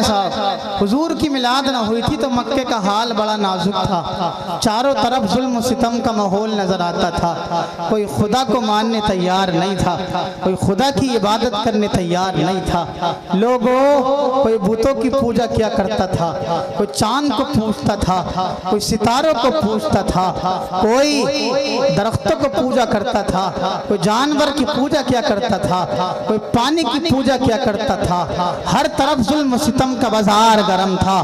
साहब हुजूर की मिलाद ना हुई थी तो मक्के का हाल बड़ा नाजुक था। चारों तरफ जुल्म सितम का माहौल नजर आता था। कोई खुदा को मानने तैयार नहीं था, कोई खुदा की इबादत करने तैयार नहीं था। लोगों कोई बुतों की पूजा किया करता था, कोई चांद को पूजता था, कोई सितारों को पूजता था, कोई दरख्तों को पूजा करता था, कोई जानवर की पूजा किया करता था, कोई पानी की पूजा किया करता था। हर तरफ जुल्म सितम का बाजार गरम था।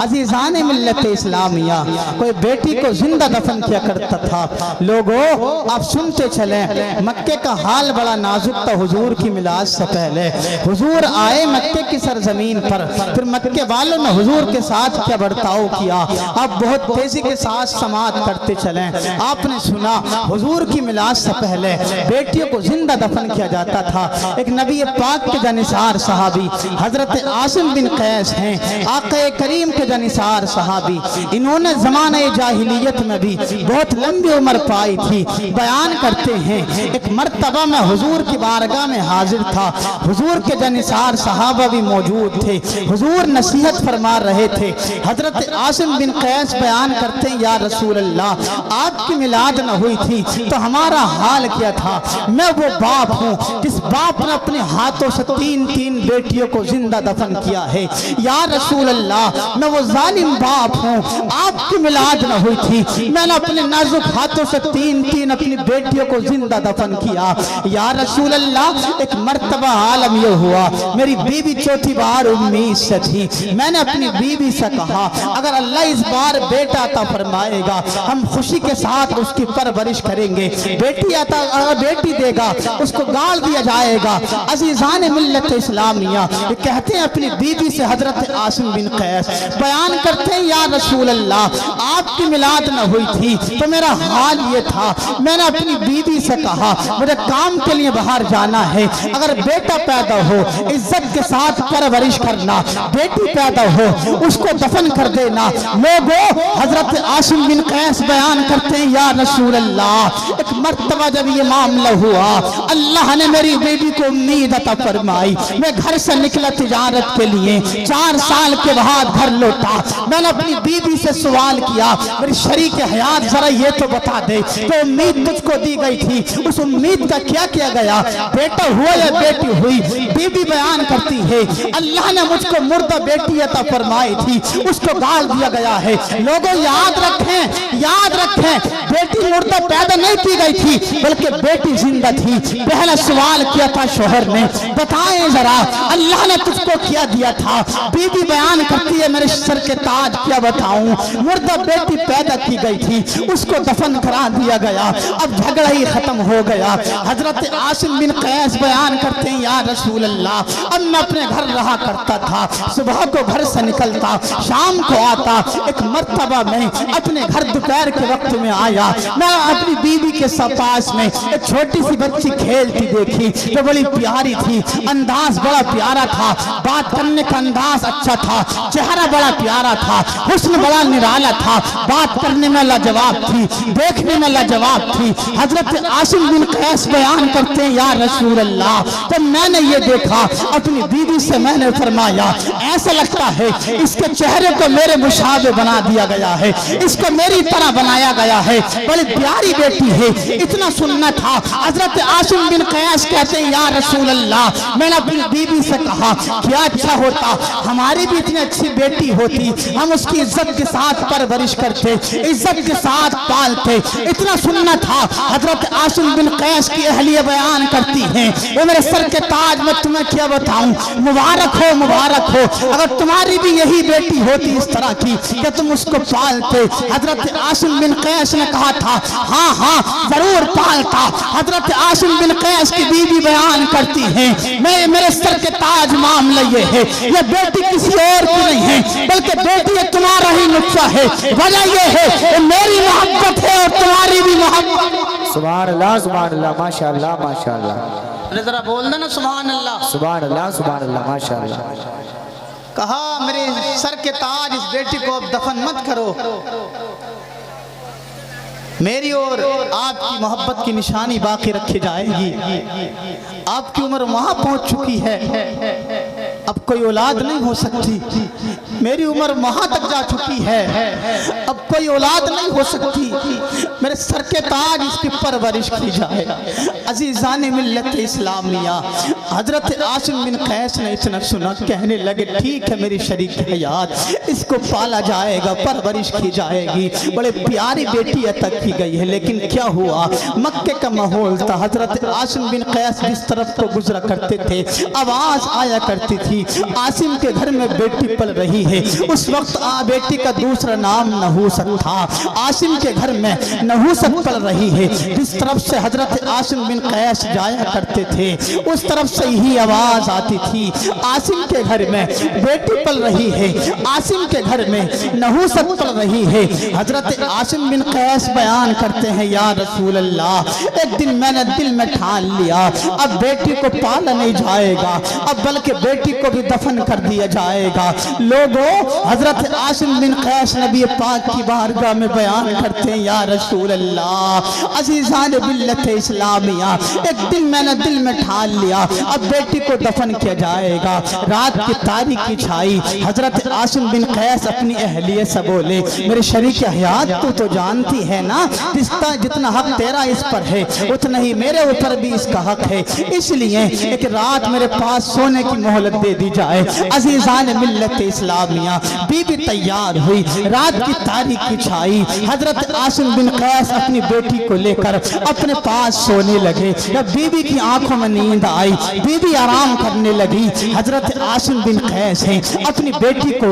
अजीजान मिल्लत इस्लामिया कोई बेटी को जिंदा दफन किया करता था। लोगों आप सुनते चले, मक्के का हाल बड़ा नाजुक था हुजूर की मिलाद से पहले। हुजूर आए मक्के की सरजमीन पर, फिर मक्के वालों ने हुजूर के साथ क्या बर्ताव किया। आप बहुत तेजी के साथ समात करते चले। आपने सुना हुजूर की मिलाद से पहले बेटियों को जिंदा दफन किया जाता था। एक नबी पाक के जनिसार सहाबी हजरत आसिम बिन कैस हैं, आक़ा करीम के जनिसार सहाबी। इन्होंने ज़माने जाहिलियत में भी बहुत लंबी उम्र पाई थी। बयान करते हैं एक मर्तबा में हुजूर की बारगाह में हाजिर था। हुजूर के जनिसार सहाबा भी मौजूद थे। हुजूर नसीहत फरमा रहे थे। हजरत आसिम बिन कैस बयान करते हैं, या रसूल अल्लाह आपकी मिलाद न हुई थी तो हमारा हाल क्या था। मैं वो बाप हूँ जिस बाप ने अपने हाथों से तीन तीन बेटियों को जिंदा दफन किया है। या रसूल अल्लाह मैं वो जालिम बाप हूँ, आपकी मिलाद न हुई थी, मैंने अपने नाजुक हाथों से तीन तीन अपनी बेटियों को जिंदा दफन किया। या रसूल अल्लाह एक मर्तबा आलम ये हुआ, मेरी बीवी चौथी बार उम्मीद से थी। मैंने अपनी बीवी से कहा अगर अल्लाह इस बार बेटा अता फरमाएगा हम खुशी के साथ उसकी परवरिश करेंगे। बेटी अता बेटी देगा उसको गाल दिया जाएगा। अजीजान मिल्लत इस्लामिया कहते हैं अपनी बीवी से हजरत आसिम बिन कैस बयान करते हैं, या रसूल अल्लाह आपकी मिलाद न हुई थी तो मेरा हाल ये था। मैंने अपनी बीवी से कहा मुझे काम के लिए बाहर जाना है, अगर बेटा पैदा हो इज्जत के साथ परवरिश करना, बेटी पैदा हो उसको दफन कर देना। लोगों हजरत आसिम बिन कैस बयान करते हैं, या रसूल अल्लाह एक मर्तबा जब ये मामला हुआ अल्लाह ने मेरी बेटी को उम्मीद अता फरमाई। मैं घर से निकला तिजारत के लिए, 4 साल के बाद घर लौटा। मैंने अपनी बीवी से सवाल किया मेरी शरीक हयात जरा ये तो बता दे तो उम्मीद तुझको दी गई थी उस उम्मीद का क्या किया गया, बेटा हुआ या बेटी हुई। बीवी बयान करती है अल्लाह ने मुझको मुर्दा बेटी अता फरमाई थी, उसको गाल दिया गया है। लोगों याद रखें बेटी मुर्दा पैदा नहीं की गई थी बल्कि बेटी जिंदा थी। पहला सवाल किया था शोहर ने, बताएं जरा अल्लाह ने तुझको क्या दिया था। बीवी बयान करती है मेरे सर के ताज क्या बताऊं, मुर्दा बेटी पैदा की गई थी उसको दफन करा दिया गया, अब झगड़ा ही खत्म हो गया। हजरत आसिम बिन कैस बयान करते हैं, या रसूल अल्लाह अब मैं अपने घर रहा करता था, सुबह को घर से निकलता शाम को आता। एक मर्तबा में अपने घर दोपहर के वक्त में आया, मैं अपनी बीवी के पास में एक छोटी सी बच्ची खेलती देखी तो बड़ी प्यारी थी, अंदाज बड़ा प्यारा था, बात करने का अंदाज अच्छा था, चेहरा बड़ा प्यारा था, हुस्न बड़ा निराला था, बात करने में लाजवाब थी, देखने में लाजवाब थी। हजरत आसिम बिन कैस बयान करते हैं, या रसूल अल्लाह तो मैंने ये देखा अपनी बीवी से मैंने फरमाया ऐसा लगता है इसके चेहरे को मेरे मुशाबे बना दिया गया है, इसको मेरी तरह बनाया गया है, बड़ी प्यारी बेटी है। इतना सुनना था। हजरत आसिम बिन कैस कहते हैं, या रसूल अल्लाह मैंने अपनी बीवी से कहा क्या अच्छा होता हमारी भी इतनी अच्छी बेटी होती, हम उसकी इज्जत के साथ परवरिश करते, इज्जत के साथ पालते। इतना सुनना था। हजरत आसिम बिन कैस की अहलिया बयान करती हैं, वो मेरे सर के ताज में तुम्हें क्या बताऊं, मुबारक हो अगर तुम्हारी भी यही बेटी होती इस तरह की कि तुम उसको पालते। हजरत आसिम बिन कैस ने कहा था हाँ जरूर पालता। हजरत आसिम बिन कैस की बीवी बयान करती हैं, मैं मेरे सर के ताज मामला ये है, ये बेटी किसी और की नहीं है बल्कि बेटी ये तुम्हारा ही नुक्सा है। वजह ये है मेरी मोहब्बत है और तुम्हारी भी मोहब्बत। सुभान अल्लाह माशाअल्लाह माशाअल्लाह। जरा बोल देना सुभान अल्लाह सुभान अल्लाह माशाअल्लाह। कहा मेरे सर के ताज इस बेटी को अब दफन मत करो, मेरी और आपकी मोहब्बत की निशानी बाकी रखी जाएगी। आपकी उम्र वहां पहुंच चुकी है, अब कोई औलाद नहीं हो सकती, मेरी उम्र वहां तक जा चुकी है, अब कोई औलाद नहीं हो सकती, मेरे सर के ताज इसकी परवरिश की जाए। अजीज़ान मिल्लत इस्लामिया, हजरत आसिम बिन कैस ने इतना सुना, कहने लगे ठीक है मेरी शरीक हयात, इसको पाला जाएगा, परवरिश की जाएगी, बड़े प्यारी बेटी अता की गई है। लेकिन क्या हुआ, मक्के का माहौल था, हजरत आसिम बिन कैस जिस तरफ को गुजरा करते थे आवाज आया करती थी, आसिम के घर में बेटी पल रही है। उस वक्त बेटी का दूसरा नाम नहूसत था, आसिम के घर में नहूसत पल रही है। जिस तरफ से हजरत आसिम बिन कैस जाया करते थे उस तरफ से ही आवाज आती थी, आसिम के घर में बेटी पल रही है, आसिम के घर में नहूसत पल रही है। हजरत आसिम बिन कैस बयान करते हैं, या रसूल अल्लाह, एक दिन मैंने दिल में ठान लिया अब बेटी को पाला नहीं जाएगा, अब बल्कि बेटी को भी दफन कर दिया जाएगा। लोगों, हजरत आसिम बिन कैस नबी पाक की बारगाह में बयान करते हैं, या रसूल अल्लाह, अजीज़ान मिल्लत इस्लामिया, एक दिन मैंने दिल में ठान लिया अब बेटी को दफन किया जाएगा। रात की तारीकी छाई, हजरत आसिम बिन कैस अपनी अहलिया से बोले, मेरे शरीक हयात तू तो जानती है ना, जितना हक तेरा इस पर है उतना ही मेरे ऊपर भी इसका हक है, इसलिए एक रात मेरे पास सोने की मोहलत दे दी जाए। अजीज़ान मिल्लत इस्लामिया, बीबी तैयार हुई, रात की तारीकी छाई, हजरत आसिम बिन कैस अपनी बेटी को लेकर अपने पास सोने लगे। जब बीबी की आंखों में नींद आई, बीबी आराम करने लगी, हजरत आसिम बिन कैस है अपनी बेटी को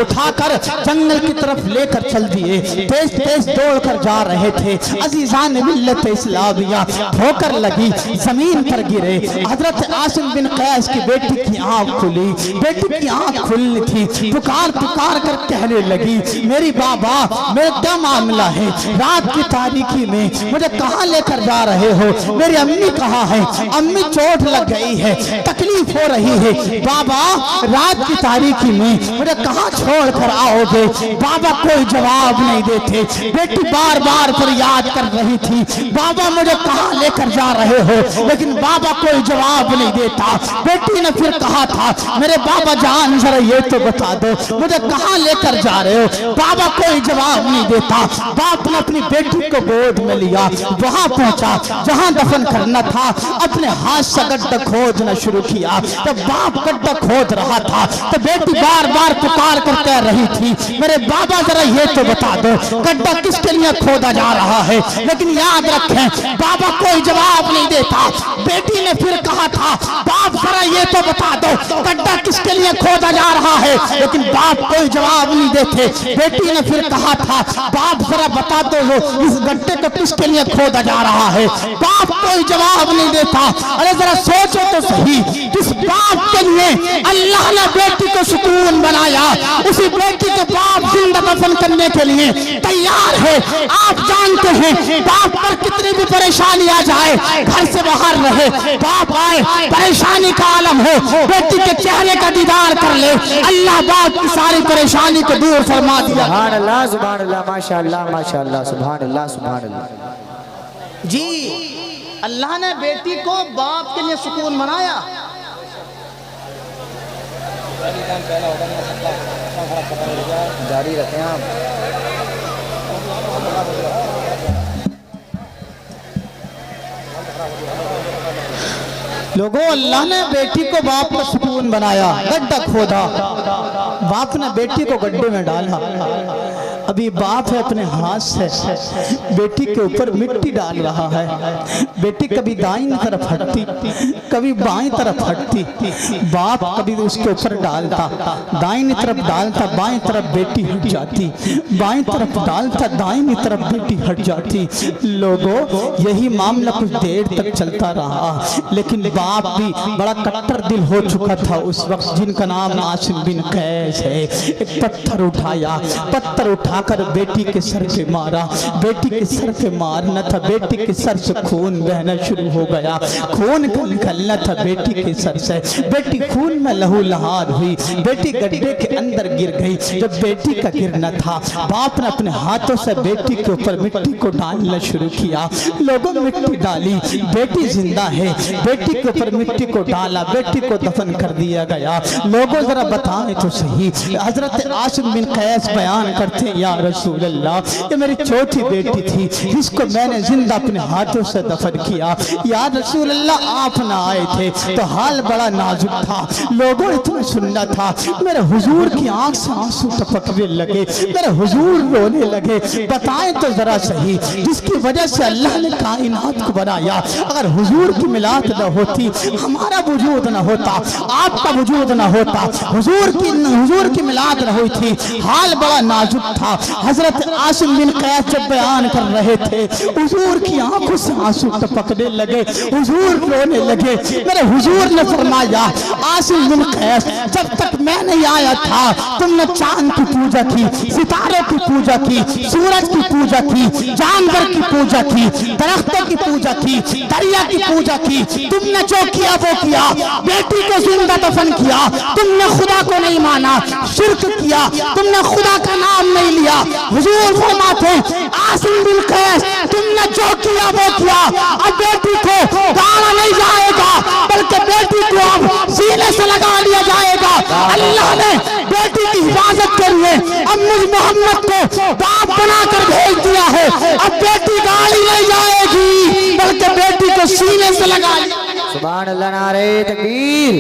उठाकर जंगल की तरफ लेकर चल दिए, तेज तेज दौड़कर जा रहे थे। अजीज़ान मिल्लत इस्लामिया, ठोकर लगी, जमीन पर गिरे। हजरत आसिम बिन कैस की बेटी की आंख खुली, बेटी की आंख खुलनी थी, पुकार पुकार कर कहने लगी, मेरी बाबा मेरा क्या मामला है, रात की तारीकी में मुझे कहाँ लेकर जा रहे हो, मेरी अम्मी कहाँ है, अम्मी चोट लग गई है, तकलीफ हो रही है, बाबा रात की तारीकी में मुझे कहाँ छोड़ कर आओगे। बाबा कोई जवाब नहीं देते, बेटी बार बार फरियाद कर रही थी, बाबा मुझे कहाँ लेकर जा रहे हो, लेकिन बाबा कोई जवाब नहीं देता। बेटी ने फिर कहा था, मेरे बाबा जान जरा ये तो बता दो मुझे कहाँ लेकर जा रहे हो, बाबा कोई जवाब नहीं देता। बाप ने अपनी बेटी को गोद में लिया, वहां पहुंचा जहां दफन करना था, अपने हाथ से गड्ढा खोदना शुरू किया। जब बाप गड्ढा खोद रहा था तो बेटी बार बार पुकार कर कह रही थी, मेरे बाबा जरा ये तो बता दो गड्ढा किसके लिए खोदा जा रहा है, लेकिन याद रखें बाबा कोई जवाब नहीं देता। बेटी ने फिर कहा था, बाप जरा ये तो बता दो गड्ढा किसके लिए खोदा जा रहा है, लेकिन बाप कोई जवाब नहीं देते। बेटी ने फिर कहा था, बाप जरा बता दो इस गड्ढे को किसके लिए खोदा जा रहा है, बाप कोई जवाब नहीं देता। अरे जरा सोचो तो सही, जिस बाप के लिए अल्लाह ने बेटी को सुकून बनाया, उसी बेटी को बाप जिंदा दफन करने के लिए तैयार है। आप जानते हैं बाप पर कितनी भी परेशानी आ जाए, घर से बाहर रहे, बाप आए, परेशानी का आलम हो, बेटी के चेहरे का दीदार कर ले, अल्लाह बाप की सारी परेशानी को दूर फरमा दिया। सुभान अल्लाह, सुभान अल्लाह, माशाअल्लाह, माशाअल्लाह, सुभान अल्लाह, सुभान अल्लाह। जी, अल्लाह ने बेटी को बाप के लिए सुकून बनाया। जारी रखें आप। लोगों, अल्लाह ने बेटी को बाप का सुकून बनाया, गड्ढा खोदा, बाप ने बेटी को गड्ढे में डाला। अभी बाप है अपने हाथ से बेटी के ऊपर मिट्टी डाल रहा है, बेटी कभी दाईं तरफ हटती, कभी बाईं तरफ हटती, बाप कभी उसके ऊपर डालता, दाईं तरफ डालता, बाईं तरफ बेटी हट जाती, बाईं तरफ डालता, दाईं तरफ बेटी हट जाती। लोगों, यही मामला कुछ देर तक चलता रहा, लेकिन बाप भी बड़ा कट्टर दिल हो चुका था उस वक्त, जिनका नाम आसिम बिन कैस है। एक पत्थर उठाया, पत्थर उठा उठाकर बेटी के सर पे मारा। बेटी के सर पे मारना था, बेटी के सर से खून बहना शुरू हो गया। खून का निकलना था बेटी के सर से। बेटी खून में लहूलुहान हुई। बेटी गड्ढे के अंदर गिर गई। जब बेटी का गिरना था, बाप ने अपने हाथों से बेटी के ऊपर मिट्टी को डालना शुरू किया। लोगों मिट्टी डाली, बेटी जिंदा है। बेटी के ऊपर मिट्टी को डाला, बेटी को दफन कर दिया गया। लोगों जरा बताएं तो सही। हजरत आसिम बिन कैस बयान करते हैं, या रसूल अल्लाह, ये मेरी चौथी बेटी थी जिसको मैंने जिंदा अपने हाथों से दफन किया। या रसूल अल्लाह, आप ना आए थे तो हाल बड़ा नाजुक था। लोगों इतना सुनना था। मेरे हुजूर की आंख से आंसू टपकने लगे, मेरे हुजूर रोने लगे। बताएं तो जरा सही, जिसकी वजह से अल्लाह ने कायनात को बनाया, अगर हुजूर की मिलाद न होती, हमारा वजूद न होता, आपका वजूद न होता, हुजूर की मिलाद न हुई थी, हाल बड़ा नाजुक था। हजरत आसिम बिन कैस जब बयान कर रहे थे, हुजूर की आंखों से आंसू टपकने लगे, हुजूर रोने लगे। मेरे हुजूर ने फरमाया, आसिम बिन कैस, जब तक मैं नहीं आया था तुमने चांद की पूजा की, सितारों की पूजा की, सूरज की पूजा की, जानवर की पूजा की, दरख्तों की पूजा की, दरिया की पूजा की। तुमने जो किया वो किया, बेटी को जिंदा दफन किया। तुमने खुदा को नहीं माना, शिर्क किया, तुमने खुदा का नाम नहीं लिया। हुजूर फरमाते, आसिम बिन कैस, तुमने जो किया वो किया। अब बेटी को गाड़ा नहीं जाएगा, बल्कि बेटी को अब सीने से लगा लिया जाएगा। अल्लाह ने बेटी की हिफाजत के लिए अब मुझ मोहम्मद को बाप बनाकर भेज दिया है। अब बेटी गाड़ी नहीं जाएगी, बल्कि बेटी को सीने से लगा लिया। सुभान अल्लाह, नारे तकबीर,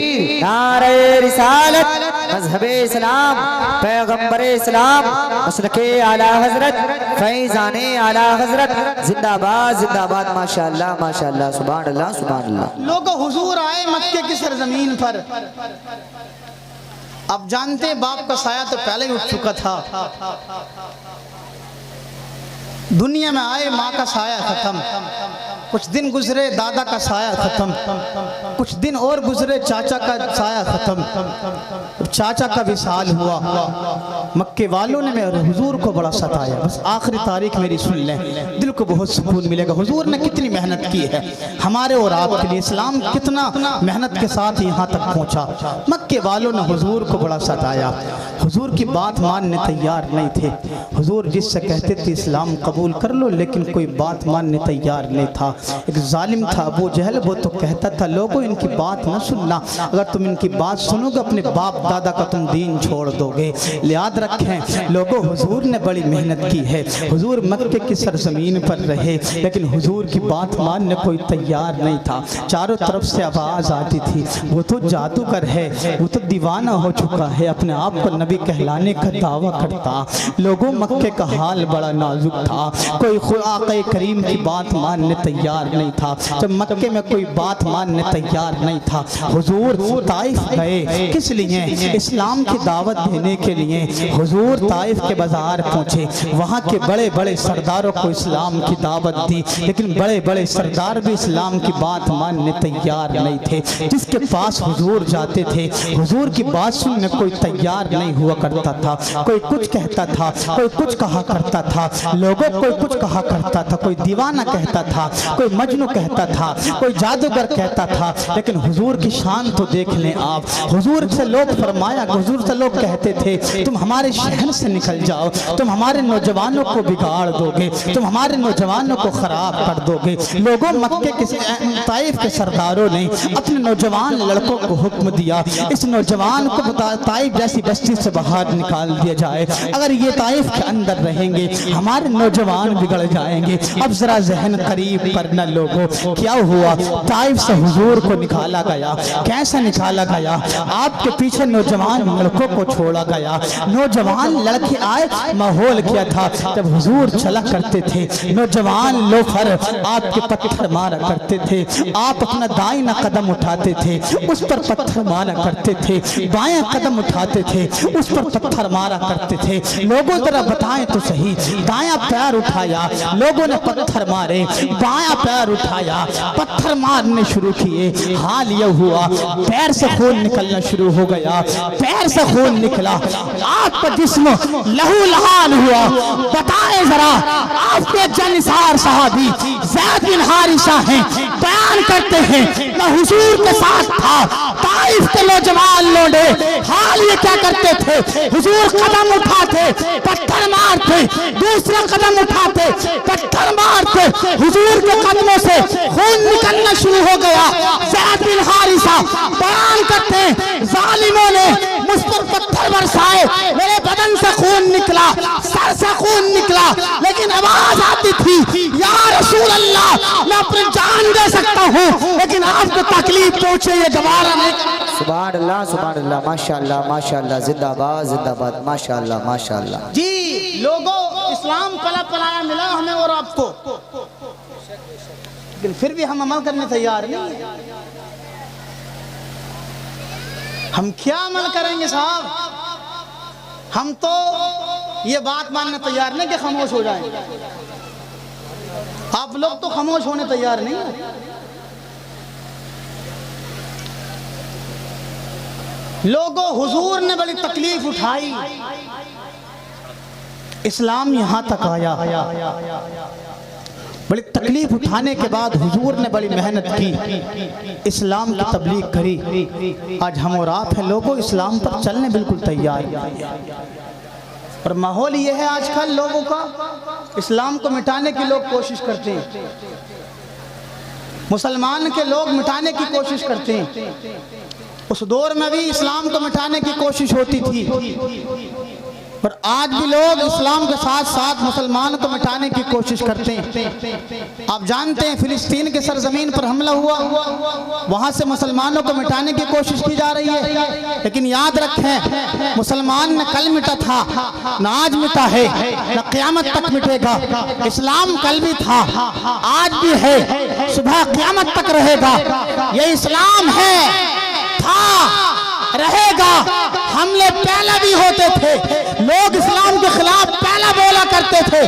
नारे रिसालत, मजहबे इस्लाम, पैगंबरे इस्लाम, मसलके आला हजरत, फैजाने आला हजरत, जिंदाबाद जिंदाबाद, माशाअल्लाह माशाअल्लाह, सुभान अल्लाह सुभान अल्लाह। लोग हुजूर आए मक्के की सरजमीन पर। अब जानते हैं बाप का साया तो पहले ही उठ चुका था। दुनिया में आए माँ का साया खत्म, कुछ दिन गुजरे दादा का साया खत्म, कुछ दिन और गुजरे चाचा का साया खत्म। चाचा का विसाल हुआ। मक्के वालों ने मेरे हुजूर को बड़ा सताया। बस आखिरी तारीख मेरी सुन लें, दिल को बहुत सुकून मिलेगा। हुजूर ने कितनी मेहनत की है हमारे और आपके लिए, इस्लाम कितना मेहनत के साथ यहाँ तक पहुँचा। मक्के वालों ने हुजूर को बड़ा सताया। हुजूर की बात मानने तैयार नहीं थे। हुजूर जिससे कहते थे इस्लाम कबूल कर लो, लेकिन कोई बात मानने तैयार नहीं था। एक जालिम था अबू जहल, वो तो कहता था लोगों इनकी बात न सुनना, अगर तुम इनकी बात सुनोगे अपने बाप दादा का तुम दीन छोड़ दोगे। याद रखें लोगों, हुजूर ने बड़ी मेहनत की है। हुजूर मक्के की सरजमीन पर रहे, लेकिन हुजूर की बात मानने कोई तैयार नहीं था। चारों तरफ से आवाज आती थी, वो तो जादूगर है, वो तो दीवाना हो चुका है, अपने आप को नबी कहलाने का दावा करता। लोगों मक्के का हाल बड़ा नाजुक था। कोई आक़ा करीम की बात मानने तैयार नहीं था। जब मक्के में कोई बात मानने तैयार नहीं था, हुजूर ताइफ गए। किस लिए? इस्लाम की दावत देने के लिए। हुजूर ताइफ के बाजार पहुंचे, वहाँ के बड़े बड़े सरदारों को इस्लाम की दावत दी, लेकिन बड़े बड़े सरदार भी इस्लाम की बात मानने तैयार नहीं थे। जिसके पास हुजूर जाते थे, हुजूर की बात सुनने कोई तैयार नहीं हुआ करता था। कोई कुछ कहता था, कोई कुछ कहा करता था। लोगों कोई कुछ कहा करता था, कोई दीवाना कहता था, कोई मजनू कहता था, कोई जादूगर कहता था। लेकिन हुजूर की शान तो देख लें आप। हुजूर से लोग फरमाया, हुजूर से लोग कहते थे तुम हमारे शहर से निकल जाओ, तुम हमारे नौजवानों को बिगाड़ दोगे, तुम हमारे नौजवानों को खराब कर दोगे। लोगों मक्के के ताइफ के सरदारों ने अपने नौजवान लड़कों को हुक्म दिया, इस नौजवान को ताइफ जैसी बस्ती से बाहर निकाल दिया जाए। अगर ये ताइफ के अंदर रहेंगे हमारे नौजवान बिगड़ जाएंगे। अब जरा जहन करीब करना लोगों, क्या हुआ? ताइफ से हुजूर को निकाला गया। कैसे निकाला गया? आपके पीछे नौजवान लड़कों को छोड़ा गया। नौजवान लड़के आए, माहौल क्या था? जब हुजूर चला करते थे नौजवान लोफर आपके पत्थर मारा करते थे। आप अपना दाहिना कदम उठाते थे, उस पर पत्थर मारा करते थे, बायां कदम उठाते थे, उस पर पत्थर मारा करते थे। लोगों जरा बताएं तो सही, दायां पैर उठाया, लोगों ने पत्थर मारे, बायां पैर उठाया, पत्थर मारने शुरू किए। हाल ये हुआ, पैर से खून निकलना शुरू हो गया, पैर से खून निकला, आपका जिस्म लहू लहान हुआ। बताएं जरा, आपके जनिसार सहाबी ज़ैद बिन हारिसा हैं, बयान करते हैं मैं हुजूर के साथ था, ताइफ के नौजवान लोडे हाल ये क्या करते थे, हुजूर कदम उठाते पत्थर मारते, दूसरा कदम उठाते पत्थर मारते, हुजूर के कदमों से खून निकलना शुरू हो गया। ज़ैद बिन हारिसा बयान करते हैं जालिमों ने मुझ पर पत्थर बरसाए, मेरे बदन से खून निकला, सर से खून निकला, लेकिन आवाज आती थी या रसूल अल्लाह मैं अपनी जान दे सकता हूँ, लेकिन आपको तकलीफ पहुंचे ये गवारा नहीं। सुभान अल्लाह माशाअल्लाह माशाअल्लाह, जिंदाबाद जिंदाबाद, माशाअल्लाह माशाअल्लाह। जी लोगों, इस्लाम पला पलाया मिला हमें और आपको, लेकिन फिर भी हम अमल करने तैयार नहीं है। हम क्या अमल करेंगे साहब? हम तो ये बात मानने तैयार नहीं कि खामोश हो जाएं। आप लोग तो खामोश होने तैयार नहीं है। लोगों, हुजूर ने बड़ी तकलीफ उठाई, इस्लाम यहां तक आया। बड़ी तकलीफ उठाने के बाद हुजूर ने बड़ी मेहनत की, इस्लाम की तबलीग करी। आज हम और आप हैं लोगों, इस्लाम पर चलने बिल्कुल तैयार हैं। और माहौल ये है आजकल लोगों का, इस्लाम को मिटाने की लोग कोशिश करते हैं, मुसलमान के लोग मिटाने की कोशिश करते हैं। उस दौर में भी इस्लाम को मिटाने की कोशिश होती थी, और आज भी लोग इस्लाम के साथ साथ मुसलमान को मिटाने की कोशिश करते हैं। आप जानते हैं फिलिस्तीन के सरजमीन पर हमला हुआ, वहां से मुसलमानों को मिटाने की कोशिश की जा रही है, लेकिन याद रखें मुसलमान न कल मिटा था, न आज मिटा है, न क़यामत तक मिटेगा। इस्लाम कल भी था, आज भी है, सुबह क़यामत तक रहेगा। ये इस्लाम है, था, रहेगा। हमले पहले भी होते थे, लोग इस्लाम के खिलाफ पहला बोला करते थे,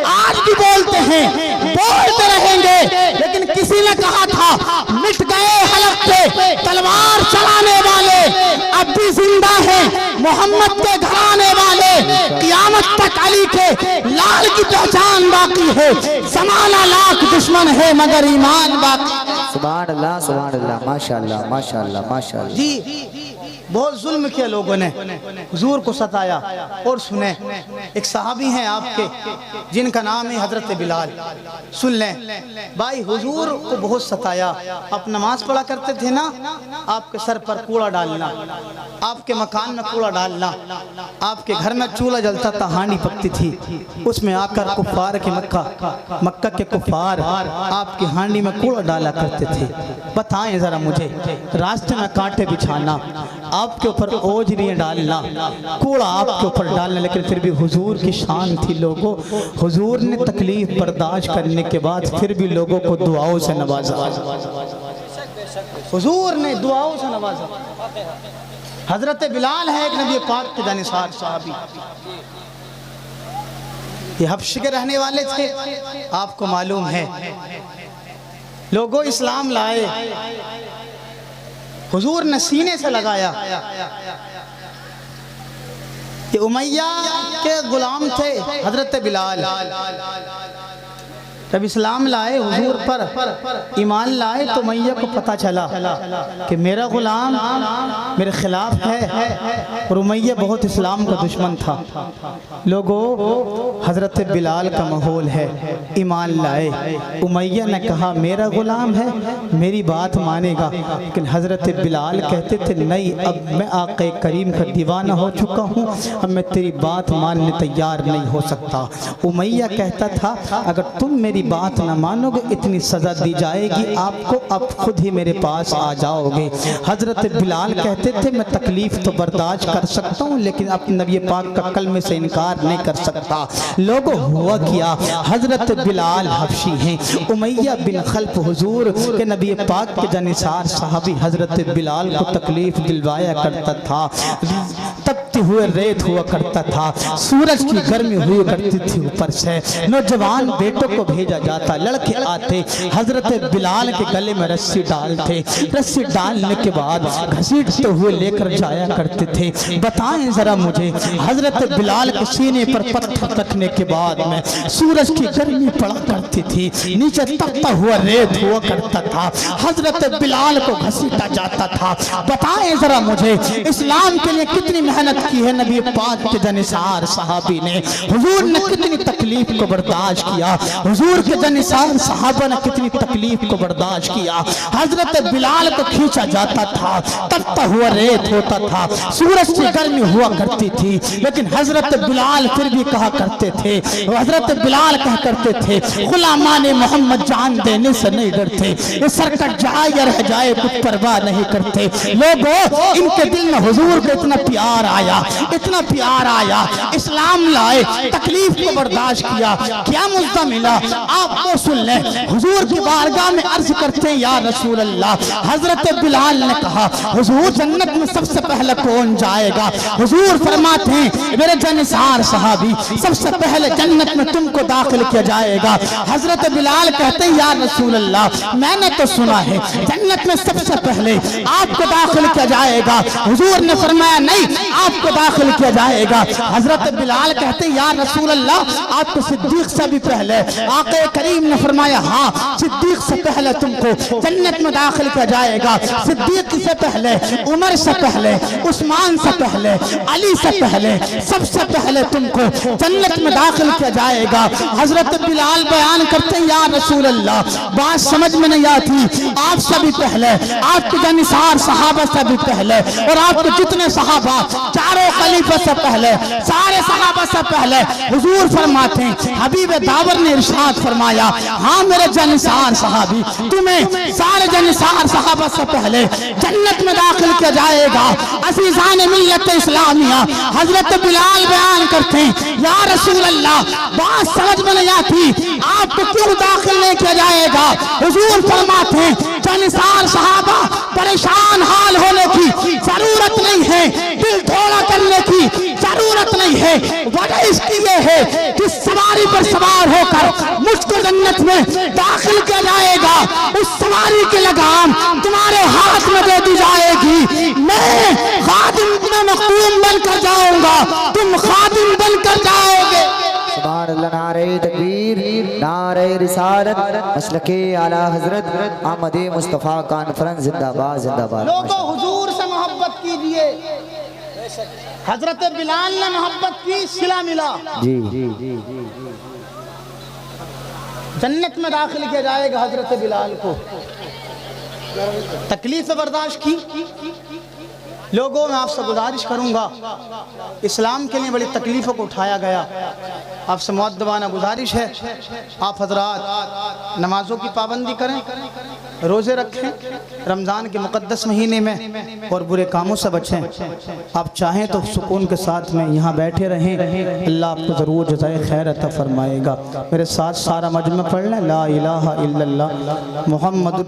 आज भी बोलते हैं, बोलते रहेंगे। लेकिन किसी ने कहा था मिट गए हलक पे तलवार चलाने वाले, अब भी जिंदा हैं मोहम्मद के घराने वाले, क़यामत तक अली के लाल की पहचान बाकी है। ज़माना लाख दुश्मन है मगर ईमान बाकी। सुभान अल्लाह माशाअल्लाह माशाअल्लाह माशाअल्लाह। जी बहुत जुल्म किया लोगों ने, हुजूर को सताया। और सुने, एक सहाबी हैं आपके जिनका नाम है हजरत बिलाल, सुन लें भाई, हुजूर को बहुत सताया। आप नमाज पढ़ा करते थे ना, आपके सर पर कूड़ा डालना, आपके मकान में कूड़ा डालना, आपके घर में चूल्हा जलता था, हांडी पकती थी, उसमें आकर कुफार के मक्का के कुफार आपकी हांडी में कूड़ा डाला करते थे। बताएं जरा मुझे, रास्ते में कांटे बिछाना, आपके ऊपर ओझरियां डालना, कूड़ा आपके ऊपर डालना, लेकिन फिर भी हुजूर की शान थी। लोगों, हुजूर ने तकलीफ बर्दाश्त करने के बाद फिर भी लोगों को दुआओं से नवाजा, हुजूर ने दुआओं से नवाजा। हजरत बिलाल है एक नबी पाक के जानिसार सहाबी, ये हब्श के रहने वाले थे, आपको मालूम है। लोगों, इस्लाम लाए, हुजूर ने सीने से लगाया। ये उमैया के गुलाम थे हजरत बिलाल, जब इस्लाम लाए, हुजूर पर ईमान लाए, तो उमैया को पता चला कि मेरा गुलाम मेरे खिलाफ है, और उमैया बहुत इस्लाम का दुश्मन था। लोगों, हजरत बिलाल का माहौल है, ईमान लाए। उमैया ने कहा मेरा गुलाम है, मेरी बात मानेगा, लेकिन हजरत बिलाल कहते थे नहीं, अब मैं आक़े करीम का दीवाना हो चुका हूँ, अब मैं तेरी बात मानने तैयार नहीं हो सकता। उमैया कहता था अगर तुम मेरी बात न मानोगे इतनी सजा दी जाएगी आपको, अब खुद ही मेरे पास आ जाओगे। हजरत बिलाल कहते थे मैं तकलीफ तो बर्दाश्त कर सकता हूँ, लेकिन अपने नबी पाक का कलमे से इनकार नहीं कर सकता। लोगों, हुआ किया, हजरत बिलाल हबशी हैं, उमैया बिन खल्फ हुजूर के नबी पाक के जानिसार साहबी हजरत बिलाल को तकलीफ दिलवाया करता था। तब तपती हुए रेत हुआ करता था, सूरज की गर्मी हुई करती थी ऊपर से। नौजवान बेटों को भेजा जाता, लड़के आते, हजरत बिलाल के गले में रस्सी डालते, रस्सी डालने के बाद घसीटते हुए लेकर जाया करते थे। बताएं जरा मुझे, हजरत बिलाल के सीने पर पत्थर रखने के बाद में सूरज की गर्मी पड़ा करती थी, नीचे तपता हुआ रेत हुआ करता था, हजरत बिलाल को घसीटा जाता था। बताएं जरा मुझे, इस्लाम के लिए कितनी मेहनत की है नबी पाक के जनिसार सहाबी ने, हुजूर ने कितनी तकलीफ को बर्दाश्त किया, हुजूर के जनिसार सहाबा ने कितनी तकलीफ को बर्दाश्त किया। हजरत बिलाल को खींचा जाता था, तपता हुआ रेत होता था, सूरज की गर्मी हुआ करती थी, लेकिन हजरत बिलाल फिर भी कहा करते थे, हजरत बिलाल कहा करते थे, गुलामाने मोहम्मद जान देने से नहीं डरते, ये सर कट जाए या रह जाए कुछ परवाह नहीं करते। लोगों, इनके दिल में हुजूर को इतना प्यार आया, इतना प्यार आया, इस्लाम लाए, तकलीफ को बर्दाश्त किया, क्या मुद्दा मिला आप वो सुन लें। हुजूर की बारगाह में अर्ज करते हैं, या रसूल अल्लाह, हजरत बिलाल ने कहा, हुजूर जन्नत में सबसे पहले कौन जाएगा? हुजूर फरमाते हैं, मेरे जनिसार सहाबी, सबसे पहले जन्नत में तुमको दाखिल किया जाएगा। हजरत बिलाल कहते हैं, या रसूल अल्लाह, मैंने तो सुना है जन्नत में सबसे पहले आपको दाखिल किया जाएगा। हुजूर ने फरमाया, नहीं, आपको दाखिल किया जाएगा। हजरत बिलाल कहते हैं, या रसूल अल्लाह, आपको सिद्दीक से भी पहले। आक़ा करीम ने फरमाया, हाँ, सिद्दीक से पहले तुमको जन्नत में दाखिल किया जाएगा। सिद्दीक से पहले, उमर से पहले, उस्मान से पहले, अली से पहले, सबसे पहले तुमको जन्नत में दाखिल किया जाएगा। हजरत बिलाल बयान करते हैं, या रसूल अल्लाह, बात समझ में नहीं आती, आपसे भी पहले, आपके जनिसार सहाबा से भी पहले, और आपके जितने सहाबा, चारों खलीफा से पहले, सारे सहाबा से पहले। हुजूर फरमाते हैं, हबीब दावर ने इरशाद फरमाया, हाँ मेरे जनिसार सहाबी, तुम्हें सारे जनिसार सहाबा से पहले जन्नत में दाखिल किया जाएगा। अज़ीज़ान मिल्लत इस्लामिया, हजरत बिलाल बयान करते हैं, या रसूल अल्लाह, बात समझ में नहीं आती, आपको क्यों दाखिल नहीं किया जाएगा? हुजूर फरमाते हैं, जनिसार सहाबा परेशान हाल होने की जरूरत नहीं है, दिल थोड़ा करने की जरूरत नहीं है। वजह इसकी ये है कि सवारी पर सवार होकर मुझको जन्नत में दाखिल किया जाएगा, उस सवारी की लगाम तुम्हारे हाथ में दे दी जाएगी। मैं खादिम में मखदूम बनकर जाऊंगा, तुम खादिम बनकर जाओगे। सुभान अल्लाह, नारे तकबीर, नारे रिसालत, मसलके आला हजरत अहमद मुस्तफ़ा कॉन्फ्रेंस जिंदाबाद जिंदाबाद। लोगों, हुजूर से मोहब्बत कीजिए। हजरत बिलाल ने मोहब्बत की, सिला मिला, जी। जन्नत में दाखिल किया जाएगा हजरत बिलाल को। तकलीफ बर्दाश्त की। लोगों, मैं आपसे गुजारिश करूंगा, इस्लाम के लिए बड़ी तकलीफ़ों को उठाया गया, आपसे मुअद्दबाना गुजारिश है, आप हजरात नमाजों की पाबंदी करें, रोज़े रखें रमज़ान के मुक़द्दस महीने में, और बुरे कामों से बचें। आप चाहें तो सुकून के साथ में यहाँ बैठे रहें, अल्लाह आपको ज़रूर जज़ाए खैर अता फरमाएगा। मेरे साथ सारा मजमा पढ़ लें, ला इलाहा इल्लल्लाह मुहम्मद